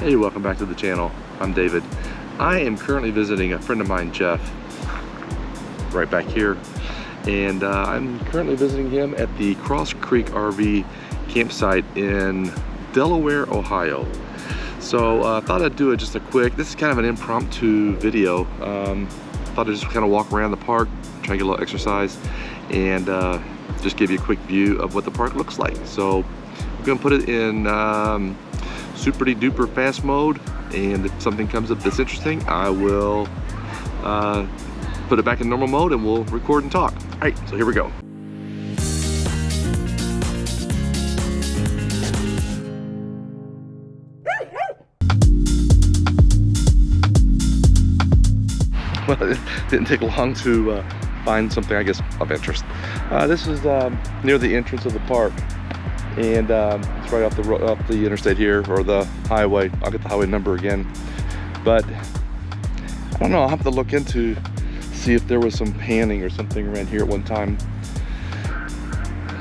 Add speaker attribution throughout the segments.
Speaker 1: Hey, welcome back to the channel. I'm David. I am currently visiting a friend of mine, Jeff, right back here. And I'm currently visiting him at the Cross Creek RV campsite in Delaware, Ohio. So I thought I'd do just a quick, this is kind of an impromptu video. Thought I'd just kind of walk around the park, try to get a little exercise, and just give you a quick view of what the park looks like. So we're gonna put it in super duper fast mode, and if something comes up that's interesting, I will put it back in normal mode and we'll record and talk. All right, so here we go. Well, it didn't take long to find something, I guess, of interest. This is near the entrance of the park, and it's right off the interstate here, or the highway. I'll get the highway number again, but I don't know. I'll have to look into see if there was some panning or something around here at one time.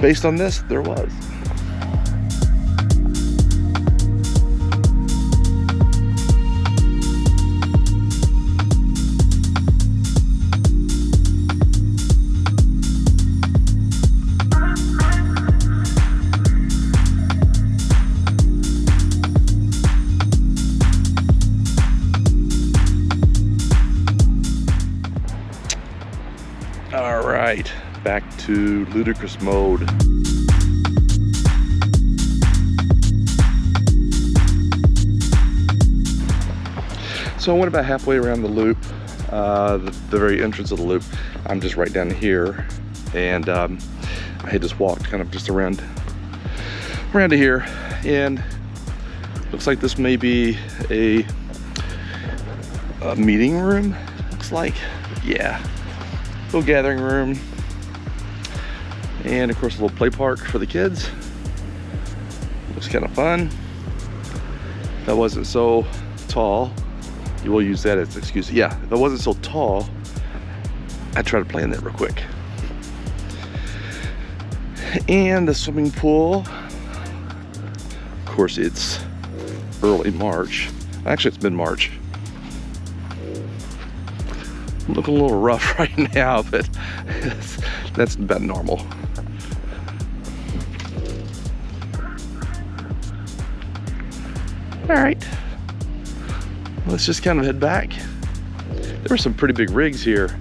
Speaker 1: Based on this, there was. All right, back to ludicrous mode. So I went about halfway around the loop, the very entrance of the loop. I'm just right down here, and I had just walked kind of just around to here, and looks like this may be a meeting room. Looks like, yeah. Little gathering room, and of course a little play park for the kids. Looks kind of fun. If I wasn't so tall, you will use that as an excuse. Yeah, if I wasn't so tall, I'd try to play in there real quick. And the swimming pool. Of course, it's early March. Actually, it's mid-March. I'm looking a little rough right now, but that's about normal. All right, let's just kind of head back. There were some pretty big rigs here,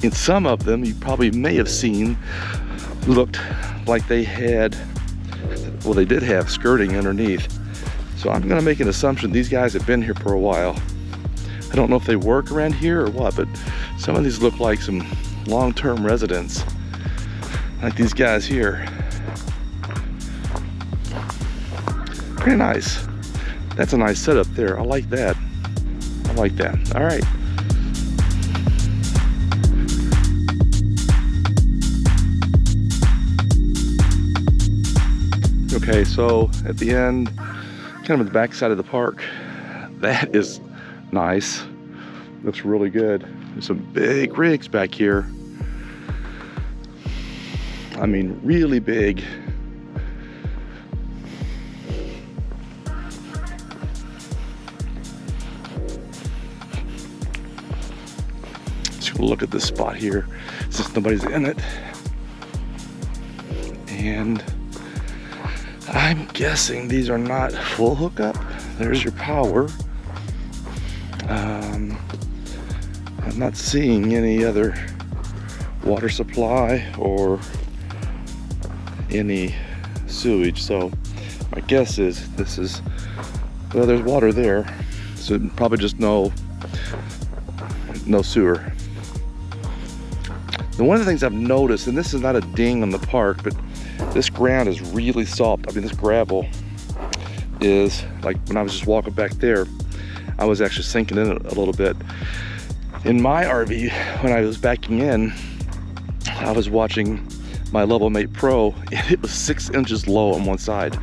Speaker 1: and some of them you probably may have seen looked like they had, well, they did have skirting underneath. So I'm gonna make an assumption these guys have been here for a while. I don't know if they work around here or what, but some of these look like some long-term residents, like these guys here. Pretty nice. That's a nice setup there. I like that. I like that. All right. Okay, so at the end, kind of at the back side of the park, that is nice. Looks really good. There's some big rigs back here. I mean, really big. Let's look at this spot here since nobody's in it. And I'm guessing these are not full hookup. There's your power. I'm not seeing any other water supply or any sewage, so my guess is this is, well, there's water there, so probably just no sewer. And one of the things I've noticed, and this is not a ding on the park, but this ground is really soft. I mean, this gravel is, like when I was just walking back there, I was actually sinking in it a little bit. In my RV, when I was backing in, I was watching my Level Mate Pro, and it was 6 inches low on one side.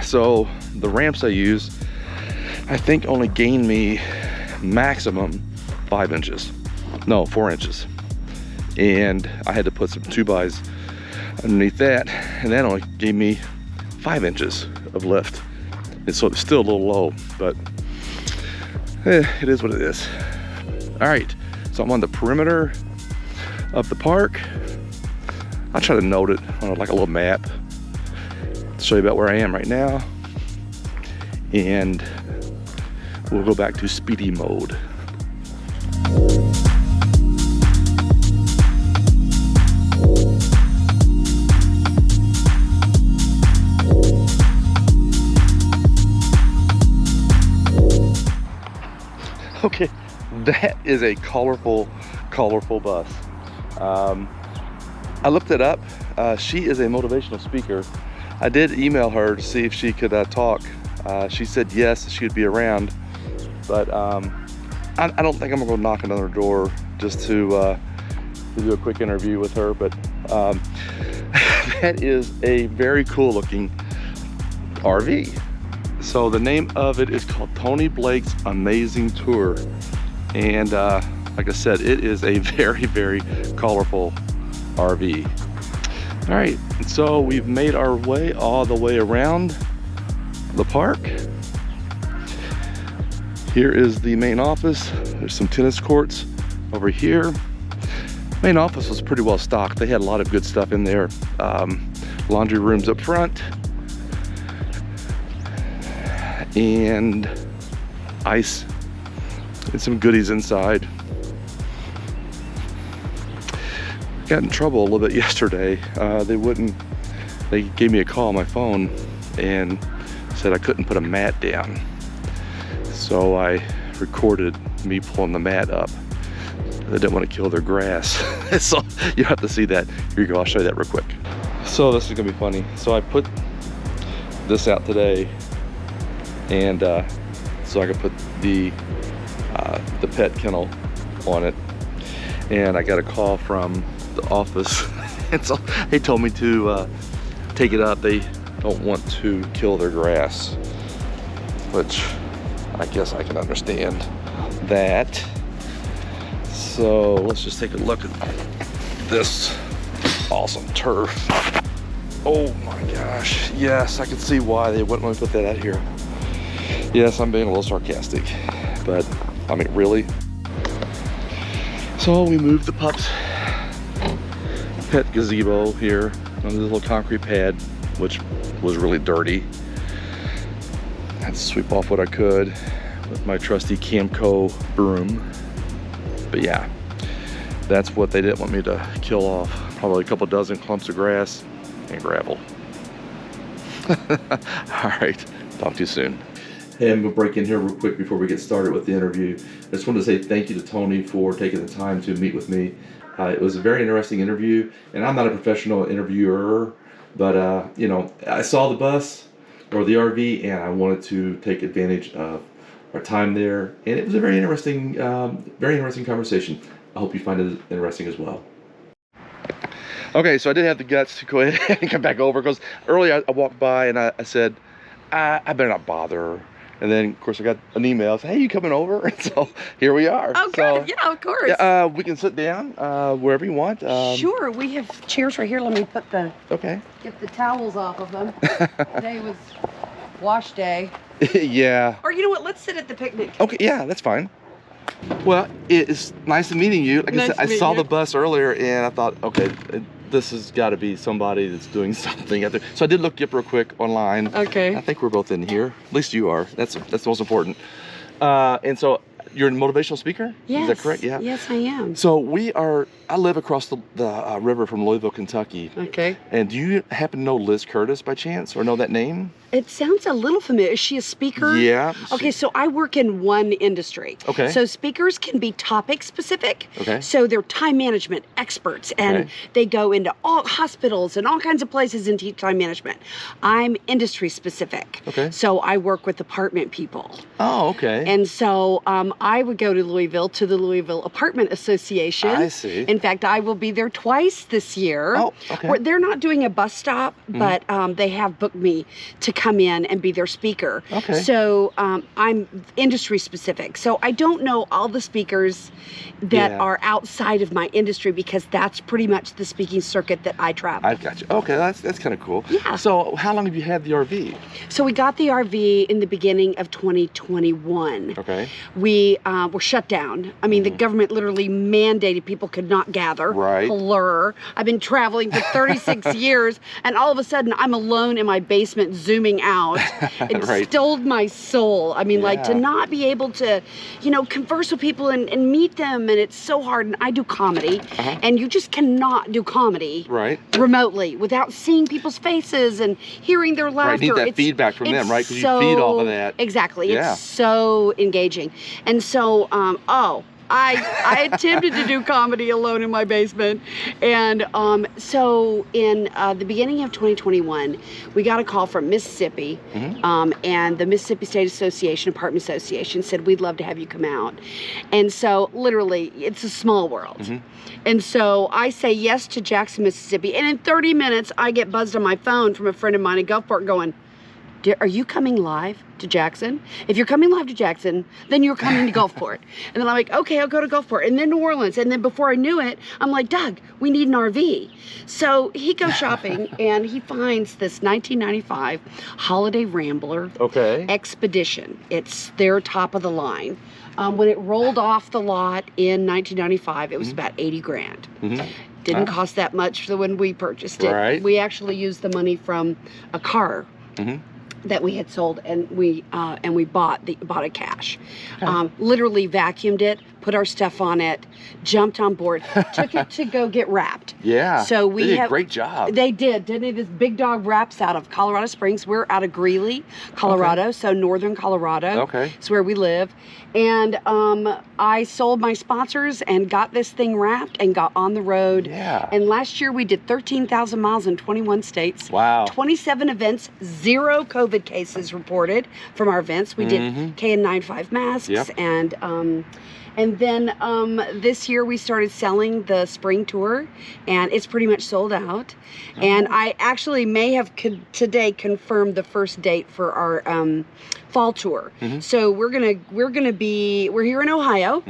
Speaker 1: So the ramps I use, I think only gained me maximum 5 inches. No, 4 inches. And I had to put some 2x underneath that, and that only gave me 5 inches of lift. And so it's still a little low, but it is what it is. All right, so I'm on the perimeter of the park. I'll try to note it on like a little map to show you about where I am right now. And we'll go back to speedy mode. Okay, that is a colorful bus. I looked it up. She is a motivational speaker. I did email her to see if she could talk. She said yes, she would be around, but I don't think I'm gonna go knocking on her door just to do a quick interview with her. But that is a very cool looking RV. So the name of it is called Toni Blake's Amazing Tour. And like I said, it is a very colorful RV. All right, so we've made our way all the way around the park. Here is the main office. There's some tennis courts over here. Main office was pretty well stocked. They had a lot of good stuff in there. Laundry rooms up front. And ice and some goodies inside. Got in trouble a little bit yesterday. They gave me a call on my phone and said I couldn't put a mat down. So I recorded me pulling the mat up. They didn't want to kill their grass. So you have to see that. Here you go, I'll show you that real quick. So this is gonna be funny. So I put this out today, and so I could put the pet kennel on it. And I got a call from the office, and so they told me to take it up. They don't want to kill their grass, which I guess I can understand that. So let's just take a look at this awesome turf. Oh my gosh, yes, I can see why they wouldn't want to put that out here. Yes, I'm being a little sarcastic, but I mean, really? So we moved the pups' pet gazebo here on this little concrete pad, which was really dirty. I had to sweep off what I could with my trusty Camco broom. But yeah, that's what they didn't want me to kill off. Probably a couple dozen clumps of grass and gravel. All right, talk to you soon. Hey, I'm gonna break in here real quick before we get started with the interview. I just wanted to say thank you to Toni for taking the time to meet with me. It was a very interesting interview, and I'm not a professional interviewer, but you know, I saw the bus or the RV, and I wanted to take advantage of our time there, and it was a very interesting conversation. I hope you find it interesting as well. Okay, so I did have the guts to go ahead and come back over, because earlier I walked by and I said, I better not bother. And then, of course, I got an email saying, hey, you coming over? And so here we are.
Speaker 2: Oh, good. Yeah, of course.
Speaker 1: Yeah, we can sit down wherever you want.
Speaker 2: Sure. We have chairs right here. Let me put get the towels off of them. Today was wash day.
Speaker 1: Yeah.
Speaker 2: Or you know what? Let's sit at the picnic.
Speaker 1: Okay, yeah, that's fine. Well, it's nice meeting you. Like I said, I saw the bus earlier, and I thought, okay, this has got to be somebody that's doing something out there. So I did look you up real quick online. Okay. I think we're both in here. At least you are. That's the most important. And so you're a motivational speaker?
Speaker 2: Yes.
Speaker 1: Is that correct? Yeah.
Speaker 2: Yes, I am.
Speaker 1: So I live across the river from Louisville, Kentucky.
Speaker 2: Okay.
Speaker 1: And do you happen to know Liz Curtis by chance, or know that name?
Speaker 2: It sounds a little familiar. Is she a speaker?
Speaker 1: Yeah.
Speaker 2: Okay, so I work in one industry.
Speaker 1: Okay.
Speaker 2: So speakers can be topic specific.
Speaker 1: Okay.
Speaker 2: So they're time management experts, and they go into all hospitals and all kinds of places and teach time management. I'm industry specific.
Speaker 1: Okay.
Speaker 2: So I work with apartment people.
Speaker 1: Oh, okay.
Speaker 2: And so I would go to Louisville, to the Louisville Apartment Association.
Speaker 1: I see.
Speaker 2: In fact, I will be there twice this year.
Speaker 1: Oh, okay.
Speaker 2: They're not doing a bus stop, but they have booked me to come in and be their speaker.
Speaker 1: Okay.
Speaker 2: So I'm industry specific. So I don't know all the speakers that are outside of my industry, because that's pretty much the speaking circuit that I travel.
Speaker 1: I've got you. Okay, that's kind of cool.
Speaker 2: Yeah.
Speaker 1: So how long have you had the RV?
Speaker 2: So we got the RV in the beginning of 2021.
Speaker 1: Okay.
Speaker 2: We were shut down. I mean, the government literally mandated people could not gather.
Speaker 1: Right.
Speaker 2: Blur. I've been traveling for 36 years, and all of a sudden I'm alone in my basement zooming out. It
Speaker 1: Right.
Speaker 2: stole my soul. I mean, like, to not be able to, converse with people and meet them, and it's so hard. And I do comedy, and you just cannot do comedy remotely without seeing people's faces and hearing their laughter.
Speaker 1: Right, need that feedback from them, right? Because you feed all of that.
Speaker 2: Exactly. It's so engaging. And so, I attempted to do comedy alone in my basement. And so in the beginning of 2021, we got a call from Mississippi, and the Mississippi State Association, Apartment Association, said, we'd love to have you come out. And so literally, it's a small world. And so I say yes to Jackson, Mississippi. And in 30 minutes, I get buzzed on my phone from a friend of mine in Gulfport going, are you coming live to Jackson? If you're coming live to Jackson, then you're coming to Gulfport. And then I'm like, okay, I'll go to Gulfport. And then New Orleans. And then before I knew it, I'm like, Doug, we need an RV. So he goes shopping and he finds this 1995 Holiday Rambler Expedition. It's their top of the line. When it rolled off the lot in 1995, it was about 80 grand. Didn't cost that much for when we purchased it.
Speaker 1: Right.
Speaker 2: We actually used the money from a car that we had sold, and we bought it cash. Literally vacuumed it, put our stuff on it, jumped on board, took it to go get wrapped.
Speaker 1: Yeah.
Speaker 2: So we
Speaker 1: did a great job.
Speaker 2: They did, didn't they? This big dog wraps out of Colorado Springs. We're out of Greeley, Colorado, so northern Colorado.
Speaker 1: Okay.
Speaker 2: It's where we live. And I sold my sponsors and got this thing wrapped and got on the road.
Speaker 1: Yeah.
Speaker 2: And last year we did 13,000 miles in 21 states.
Speaker 1: Wow.
Speaker 2: 27 events, 0 COVID cases reported from our events. We did KN95 masks, and then this year we started selling the spring tour, and it's pretty much sold out. And I actually may have today confirmed the first date for our fall tour. So we're here in Ohio.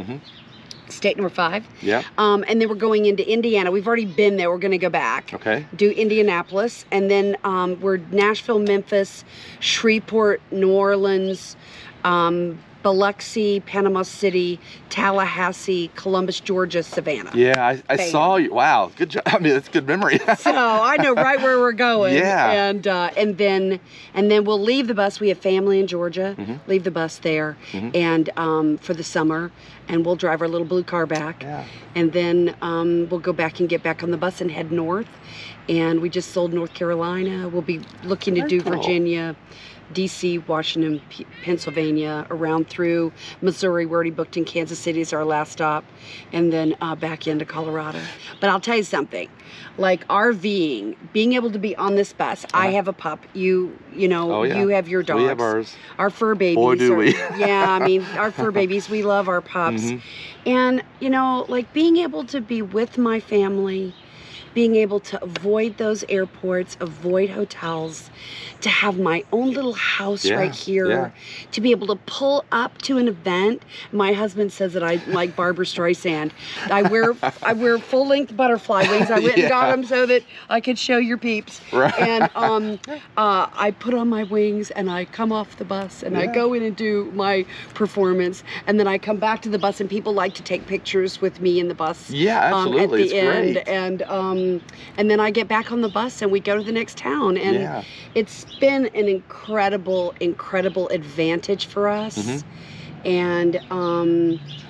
Speaker 2: State number 5.
Speaker 1: Yeah.
Speaker 2: And then we're going into Indiana. We've already been there. We're going to go back.
Speaker 1: Okay.
Speaker 2: Do Indianapolis. And then we're Nashville, Memphis, Shreveport, New Orleans, Biloxi, Panama City, Tallahassee, Columbus, Georgia, Savannah.
Speaker 1: Yeah, I saw you. Wow, good job. I mean, that's good memory.
Speaker 2: So I know right where we're going.
Speaker 1: Yeah.
Speaker 2: And then we'll leave the bus. We have family in Georgia. Leave the bus there, and for the summer, and we'll drive our little blue car back.
Speaker 1: Yeah.
Speaker 2: And then we'll go back and get back on the bus and head north. And we just sold North Carolina. We'll be looking to do Virginia, DC, Washington, Pennsylvania, around through Missouri. We're already booked in Kansas City as our last stop, and then back into Colorado. But I'll tell you something, like RVing, being able to be on this bus. I have a pup. You have your dogs.
Speaker 1: We have ours.
Speaker 2: Our fur babies.
Speaker 1: Boy, do we.
Speaker 2: Yeah, I mean, our fur babies. We love our pups. And like being able to be with my family, being able to avoid those airports, avoid hotels, to have my own little house right here, to be able to pull up to an event. My husband says that I like Barbara Streisand. I wear full-length butterfly wings. I went and got them so that I could show your peeps.
Speaker 1: Right.
Speaker 2: And I put on my wings and I come off the bus and I go in and do my performance, and then I come back to the bus and people like to take pictures with me in the bus.
Speaker 1: Yeah, absolutely.
Speaker 2: At the end,
Speaker 1: great.
Speaker 2: And then I get back on the bus and we go to the next town, and it's been an incredible advantage for us. And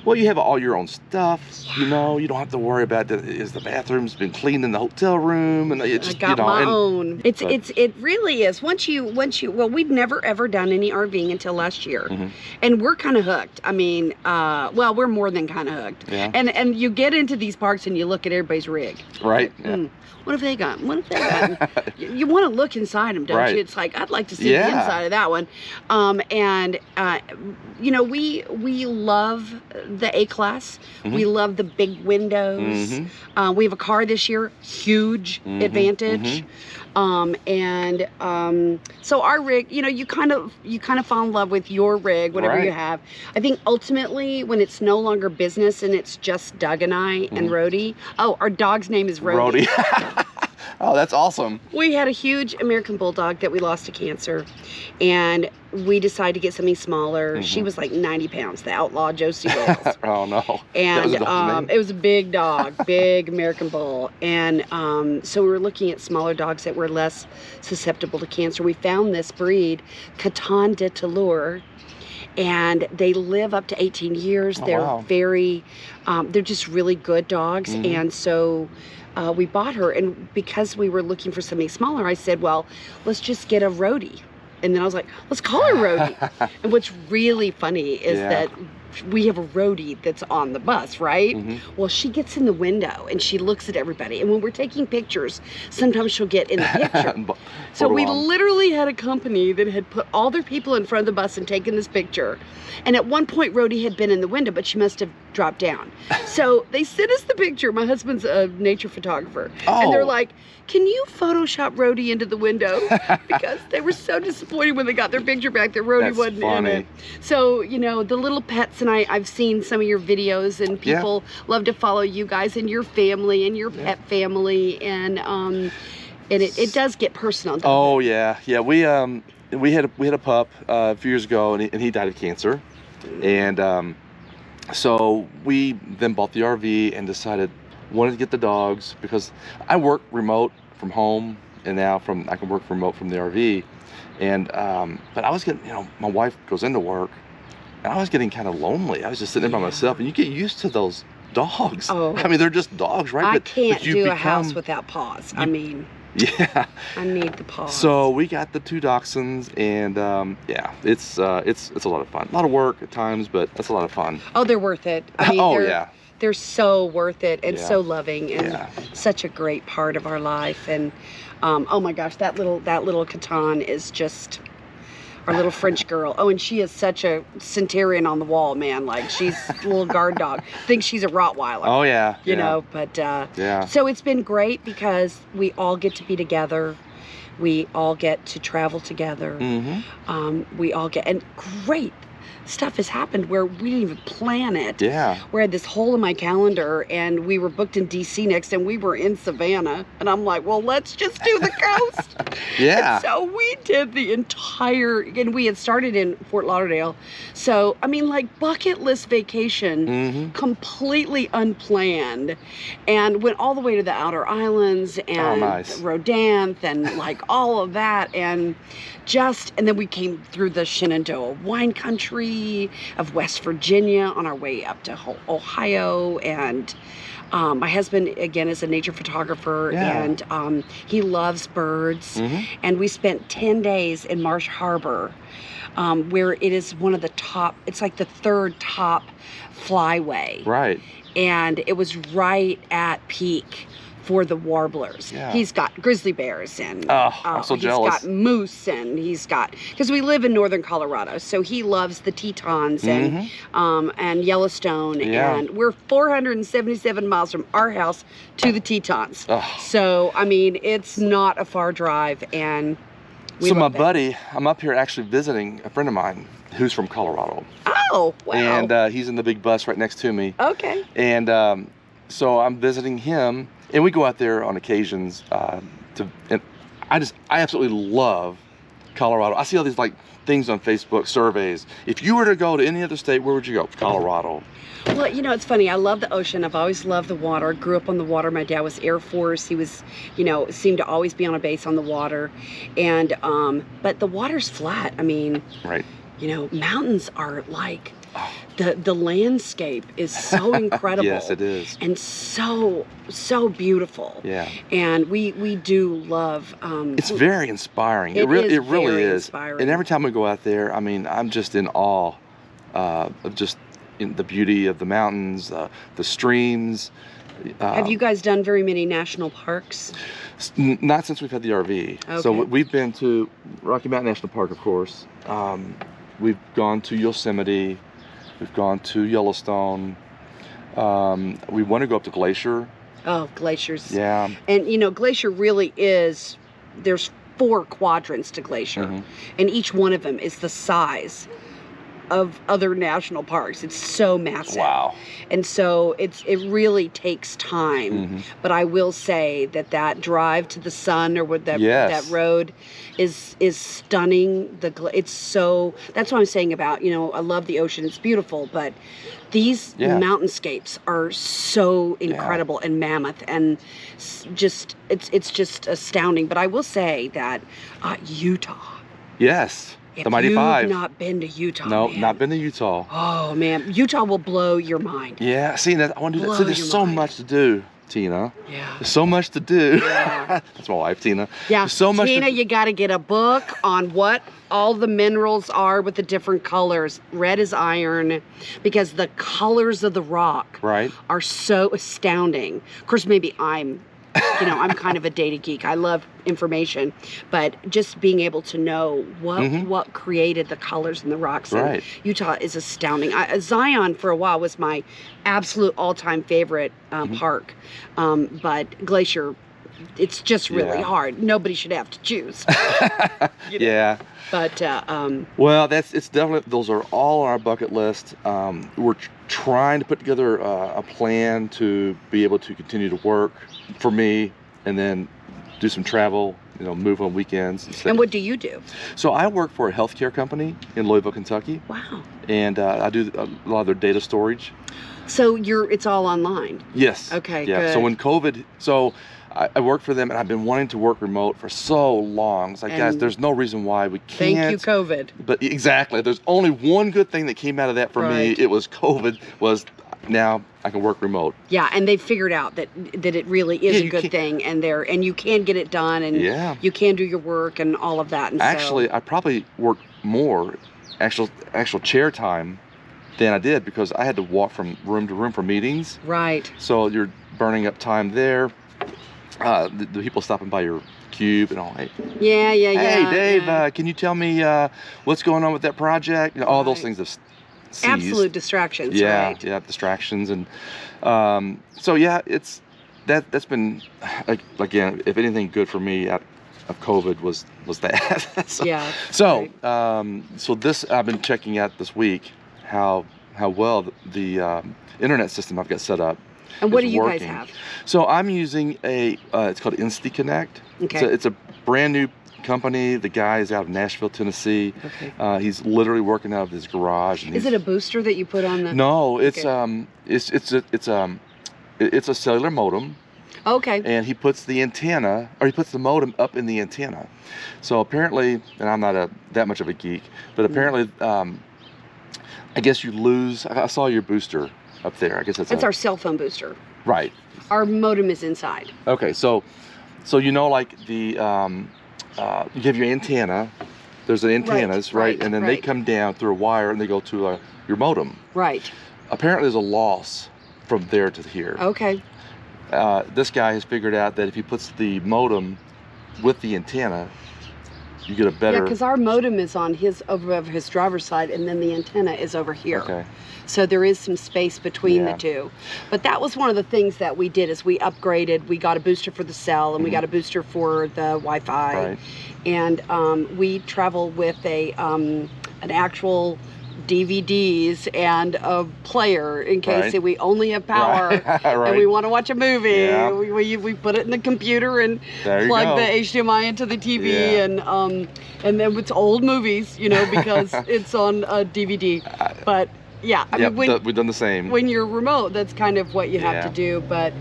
Speaker 1: well, you have all your own stuff. You don't have to worry about is the bathroom's been cleaned in the hotel room, and it's just,
Speaker 2: I got my own. It really is. Once you well, we'd never ever done any RVing until last year, and we're kind of hooked. I mean, well, we're more than kind of hooked.
Speaker 1: Yeah.
Speaker 2: And you get into these parks and you look at everybody's rig.
Speaker 1: Right.
Speaker 2: What have they got? What have they got? You want to look inside them, don't you? It's like, I'd like to see the inside of that one. And we we love the A-Class. We love the big windows. We have a car this year, huge advantage. So our rig, you know, you kind of fall in love with your rig, whatever you have. I think ultimately when it's no longer business and it's just Doug and I and Rhodey. Oh, our dog's name is Rhodey.
Speaker 1: Oh, that's awesome.
Speaker 2: We had a huge American Bulldog that we lost to cancer, and we decided to get something smaller. She was like 90 pounds, the outlaw Josie Wales.
Speaker 1: Oh no.
Speaker 2: And it was a big dog, big American Bull. And so we were looking at smaller dogs that were less susceptible to cancer. We found this breed, Coton de Delaware, and they live up to 18 years. They're very, they're just really good dogs. And so we bought her, and because we were looking for something smaller, I said, well, let's just get a Rhodey. And then I was like, let's call her Rhodey. And what's really funny is that we have a Rhodey that's on the bus, right? Well, she gets in the window and she looks at everybody. And when we're taking pictures, sometimes she'll get in the picture. So we literally had a company that had put all their people in front of the bus and taken this picture. And at one point, Rhodey had been in the window, but she must have dropped down. So they sent us the picture. My husband's a nature photographer. And they're like, can you Photoshop Rhodey into the window? Because they were so disappointed when they got their picture back that Rhodey wasn't in it. So, you know, the little pets, and I've seen some of your videos, and people love to follow you guys and your family and your pet family, and it does get personal.
Speaker 1: Oh yeah, we had a pup a few years ago, and he died of cancer, and so we then bought the RV and decided wanted to get the dogs because I work remote from home, and now I can work remote from the RV, and but I was getting, you know, my wife goes into work, and I was getting kind of lonely. I was just sitting there by myself, and you get used to those dogs. I mean, they're just dogs, right?
Speaker 2: I can't do a house without paws. I mean, I need the paws.
Speaker 1: So we got the 2 dachshunds, and yeah, it's a lot of fun. A lot of work at times, but it's a lot of fun.
Speaker 2: Oh, they're worth it. I mean, they're so worth it, and so loving, and such a great part of our life. And oh my gosh, that little Coton is just our little French girl. Oh, and she is such a centurion on the wall, man. Like, she's a little guard dog. Thinks she's a Rottweiler.
Speaker 1: Oh yeah.
Speaker 2: You know, but so it's been great because we all get to be together. We all get to travel together. We all get, and great stuff has happened where we didn't even plan it. We had this hole in my calendar, and we were booked in DC next, and we were in Savannah, and I'm like, well, let's just do the coast. And so we did the entire, and we had started in Fort Lauderdale. So, I mean, like, bucket list vacation, completely unplanned, and went all the way to the outer islands and Rodanthe and like all of that, and then we came through the Shenandoah wine country of West Virginia on our way up to Ohio. And my husband, again, is a nature photographer, and he loves birds. And we spent 10 days in Marsh Harbor, where it is one of the top, it's like the 3rd top flyway. Right. And it was right at peak for the warblers. He's got grizzly bears, and
Speaker 1: I'm so jealous.
Speaker 2: He's got moose, and he's got, because we live in northern Colorado, so he loves the Tetons and Yellowstone, and we're 477 miles from our house to the Tetons. So I mean, it's not a far drive, and
Speaker 1: so my buddy, I'm up here actually visiting a friend of mine who's from Colorado.
Speaker 2: Oh, wow.
Speaker 1: And he's in the big bus right next to me.
Speaker 2: Okay.
Speaker 1: And so I'm visiting him, and we go out there on occasions and I absolutely love Colorado. I see all these like things on Facebook, surveys. If you were to go to any other state, where would you go? Colorado.
Speaker 2: Well, you know, it's funny. I love the ocean. I've always loved the water. Grew up on the water. My dad was Air Force. He was, you know, seemed to always be on a base on the water. And, but the water's flat. I mean, you know, mountains are like, the landscape is so incredible.
Speaker 1: Yes, it is.
Speaker 2: And so beautiful.
Speaker 1: Yeah.
Speaker 2: And we do love.
Speaker 1: It's very inspiring. It really is. Inspiring. And every time we go out there, I mean, I'm just in awe of just the beauty of the mountains, the streams.
Speaker 2: Have you guys done very many national parks?
Speaker 1: Not since we've had the RV. Okay. So we've been to Rocky Mountain National Park, of course. We've gone to Yosemite. We've gone to Yellowstone. We want to go up to Glacier.
Speaker 2: Oh, glaciers.
Speaker 1: Yeah.
Speaker 2: And you know, Glacier really is, there's 4 quadrants to Glacier, and each one of them is the size of other national parks. It's so massive.
Speaker 1: Wow.
Speaker 2: And so it really takes time. But I will say that drive to the sun, or what that road is stunning. It's so, that's what I'm saying about, you know, I love the ocean, it's beautiful, but these mountainscapes are so incredible and mammoth, and just it's just astounding. But I will say that Utah.
Speaker 1: Yes.
Speaker 2: If
Speaker 1: the Mighty Five.
Speaker 2: You've not been to Utah,
Speaker 1: No,
Speaker 2: man.
Speaker 1: not been to Utah.
Speaker 2: Oh man, Utah will blow your mind.
Speaker 1: Yeah, see, I want to do that. See, there's so much to do, Tina.
Speaker 2: Yeah.
Speaker 1: There's so much to do.
Speaker 2: Yeah.
Speaker 1: That's my wife, Tina.
Speaker 2: Yeah.
Speaker 1: There's so much.
Speaker 2: Tina, you got to get a book on what all the minerals are with the different colors. Red is iron, because the colors of the rock are so astounding. Of course, maybe I'm kind of a data geek. I love information, but just being able to know what created the colors in the rocks in Utah is astounding. Zion for a while was my absolute all-time favorite park, but Glacier, it's just really hard. Nobody should have to choose.
Speaker 1: Yeah.
Speaker 2: But
Speaker 1: well, it's definitely, those are all on our bucket list. We're trying to put together a plan to be able to continue to work for me, and then do some travel, you know, move on weekends.
Speaker 2: And what do you do?
Speaker 1: So I work for a healthcare company in Louisville, Kentucky.
Speaker 2: Wow.
Speaker 1: And I do a lot of their data storage.
Speaker 2: So it's all online?
Speaker 1: Yes.
Speaker 2: Okay,
Speaker 1: yeah.
Speaker 2: good.
Speaker 1: So when COVID, I work for them, and I've been wanting to work remote for so long. It's like, guys, there's no reason why we can't.
Speaker 2: Thank you, COVID.
Speaker 1: But exactly, there's only one good thing that came out of that for me. It was COVID. Was now I can work remote.
Speaker 2: Yeah, and they figured out that it really is a good thing, and you can get it done, and you can do your work and all of that. And
Speaker 1: actually, I probably worked more actual chair time than I did, because I had to walk from room to room for meetings.
Speaker 2: Right.
Speaker 1: So you're burning up time there. The people stopping by your cube and all. Hey, Hey, Dave, can you tell me what's going on with that project? You know, all those things have ceased.
Speaker 2: Absolute distractions.
Speaker 1: Yeah, distractions, and so that's been, again, if anything good for me out of COVID was that. So this, I've been checking out this week how well the internet system I've got set up.
Speaker 2: And what do you guys have?
Speaker 1: So I'm using it's called Insty Connect.
Speaker 2: Okay.
Speaker 1: It's a brand new company. The guy is out of Nashville, Tennessee. Okay. He's literally working out of his garage. And
Speaker 2: is it a booster that you put on the?
Speaker 1: No, it's a cellular modem.
Speaker 2: Okay.
Speaker 1: And he puts the antenna, or he puts the modem up in the antenna. So apparently, and I'm not that much of a geek, but apparently, I guess you lose. I saw your booster up there. I guess it's
Speaker 2: our cell phone booster.
Speaker 1: Right.
Speaker 2: Our modem is inside.
Speaker 1: Okay, so you know, like the you have your antenna. There's the antennas, right? And then they come down through a wire and they go to your modem.
Speaker 2: Right.
Speaker 1: Apparently, there's a loss from there to here.
Speaker 2: Okay.
Speaker 1: This guy has figured out that if he puts the modem with the antenna, you get a better.
Speaker 2: Yeah, because our modem is on over his driver's side, and then the antenna is over here.
Speaker 1: Okay.
Speaker 2: So there is some space between the two. But that was one of the things that we did, is we upgraded. We got a booster for the cell, and we got a booster for the Wi-Fi.
Speaker 1: Right.
Speaker 2: And we travel with an actual DVDs and a player in case we only have power and we want to watch a movie.
Speaker 1: Yeah.
Speaker 2: We put it in the computer and plug the HDMI into the TV, and then it's old movies, you know, because it's on a DVD. But yeah, I mean,
Speaker 1: we've done the same.
Speaker 2: When you're remote, that's kind of what you have to do. But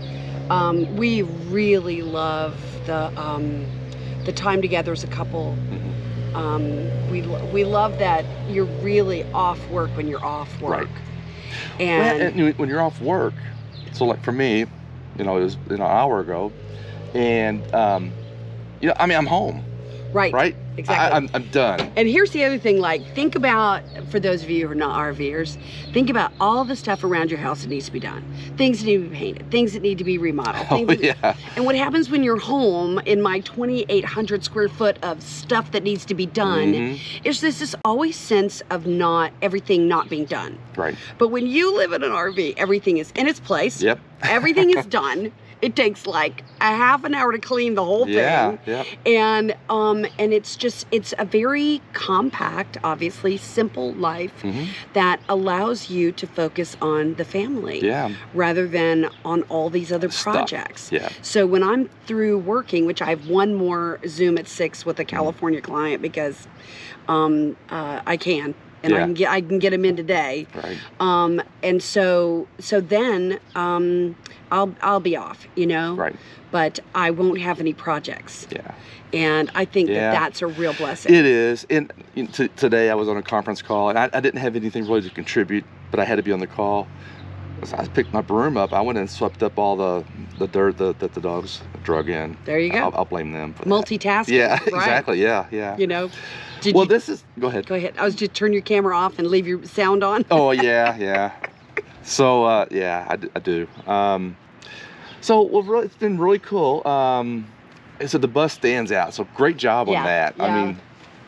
Speaker 2: we really love the time together as a couple. We love that you're really off work when you're off work.
Speaker 1: Right.
Speaker 2: And
Speaker 1: when you're off work, so like for me, you know, it was an hour ago, and you know, I mean, I'm home.
Speaker 2: Right.
Speaker 1: Right.
Speaker 2: exactly.
Speaker 1: I'm done.
Speaker 2: And here's the other thing, like, think about, for those of you who are not RVers, think about all the stuff around your house that needs to be done. Things that need to be painted, things that need to be remodeled.
Speaker 1: Yeah.
Speaker 2: And what happens when you're home, in my 2,800 square foot of stuff that needs to be done, is there's this always sense of everything not being done.
Speaker 1: Right.
Speaker 2: But when you live in an RV, everything is in its place.
Speaker 1: Yep.
Speaker 2: Everything is done. It takes like a half an hour to clean the whole thing.
Speaker 1: Yeah.
Speaker 2: And it's a very compact, obviously simple life that allows you to focus on the family rather than on all these other projects.
Speaker 1: Yeah.
Speaker 2: So when I'm through working, which I have one more Zoom at 6 with a California client because I can. And I can get them in today.
Speaker 1: Right.
Speaker 2: And so then I'll be off, you know.
Speaker 1: Right.
Speaker 2: But I won't have any projects.
Speaker 1: Yeah.
Speaker 2: And I think that's a real blessing.
Speaker 1: It is. And today I was on a conference call, and I didn't have anything really to contribute, but I had to be on the call. So I picked my broom up. I went and swept up all the dirt that the dogs drug in.
Speaker 2: There you go.
Speaker 1: I'll blame them for that.
Speaker 2: Multitasking.
Speaker 1: Yeah,
Speaker 2: right?
Speaker 1: Exactly. Yeah.
Speaker 2: You know.
Speaker 1: Go ahead.
Speaker 2: Go ahead. I was just turn your camera off and leave your sound on.
Speaker 1: Oh yeah. So I do. So it's been really cool. So the bus stands out. So great job on that.
Speaker 2: Yeah.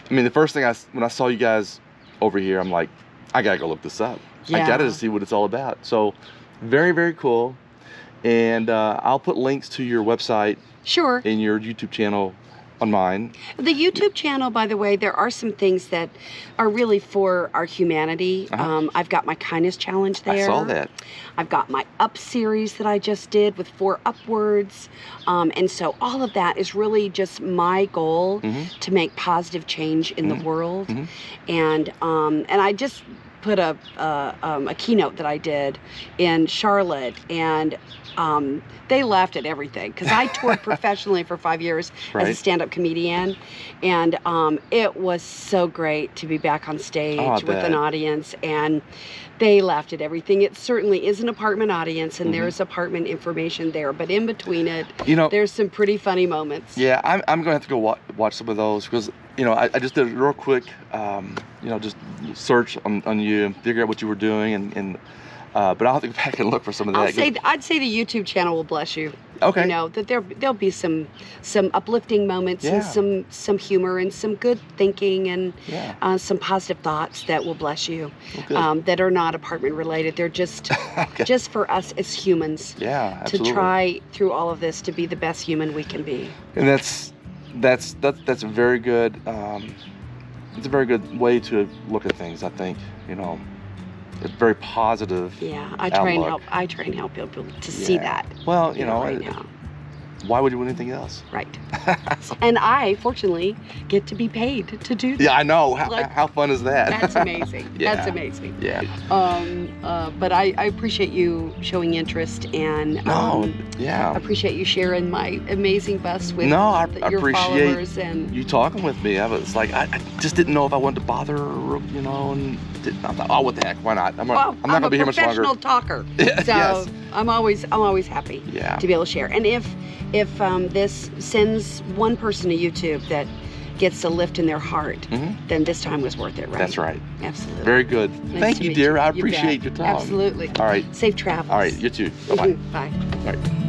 Speaker 1: I mean the first thing when I saw you guys over here, I'm like, I gotta go look this up.
Speaker 2: Yeah.
Speaker 1: I gotta see what it's all about. So very, very cool. And I'll put links to your website.
Speaker 2: Sure.
Speaker 1: In your YouTube channel. On mine.
Speaker 2: The YouTube channel, by the way, there are some things that are really for our humanity. I've got my kindness challenge there.
Speaker 1: I saw that.
Speaker 2: I've got my up series that I just did with 4 upwards. And so all of that is really just my goal to make positive change in the world. And I just put a keynote that I did in Charlotte, and they laughed at everything because I toured professionally for 5 years as a stand-up comedian, and it was so great to be back on stage with an audience, and they laughed at everything. It certainly is an apartment audience, and there's apartment information there, but in between it, there's some pretty funny moments.
Speaker 1: Yeah, I'm gonna have to go watch some of those because I just did a real quick just search on you and figure out what you were doing, and but I'll have to go back and look for some of that.
Speaker 2: I'd say the YouTube channel will bless you.
Speaker 1: Okay.
Speaker 2: You know, that there'll be some uplifting moments and some humor and some good thinking and some positive thoughts that will bless you. That are not apartment related. They're just just for us as humans.
Speaker 1: Yeah, absolutely.
Speaker 2: To try through all of this to be the best human we can be.
Speaker 1: And that's a very good it's a very good way to look at things, I think. It's very positive.
Speaker 2: Yeah, I try and help people to see that.
Speaker 1: Well,
Speaker 2: right now.
Speaker 1: Why would you do anything else?
Speaker 2: Right. And I, fortunately, get to be paid to do that.
Speaker 1: Yeah, I know. How fun is that?
Speaker 2: That's amazing. That's amazing.
Speaker 1: Yeah.
Speaker 2: But I appreciate you showing interest and I appreciate you sharing my amazing bus with your followers. And
Speaker 1: you talking with me. I was like, I just didn't know if I wanted to bother, and I thought, what the heck? Why not? I'm not going to be here much longer.
Speaker 2: I'm a professional talker, so I'm always happy to be able to share. And if this sends one person to YouTube that gets a lift in their heart, then this time was worth it, right?
Speaker 1: That's right.
Speaker 2: Absolutely.
Speaker 1: Very good. Thank you, dear. I appreciate your time.
Speaker 2: Absolutely.
Speaker 1: All right.
Speaker 2: Safe travels.
Speaker 1: All right. You too. Bye-bye.
Speaker 2: Bye.
Speaker 1: All right.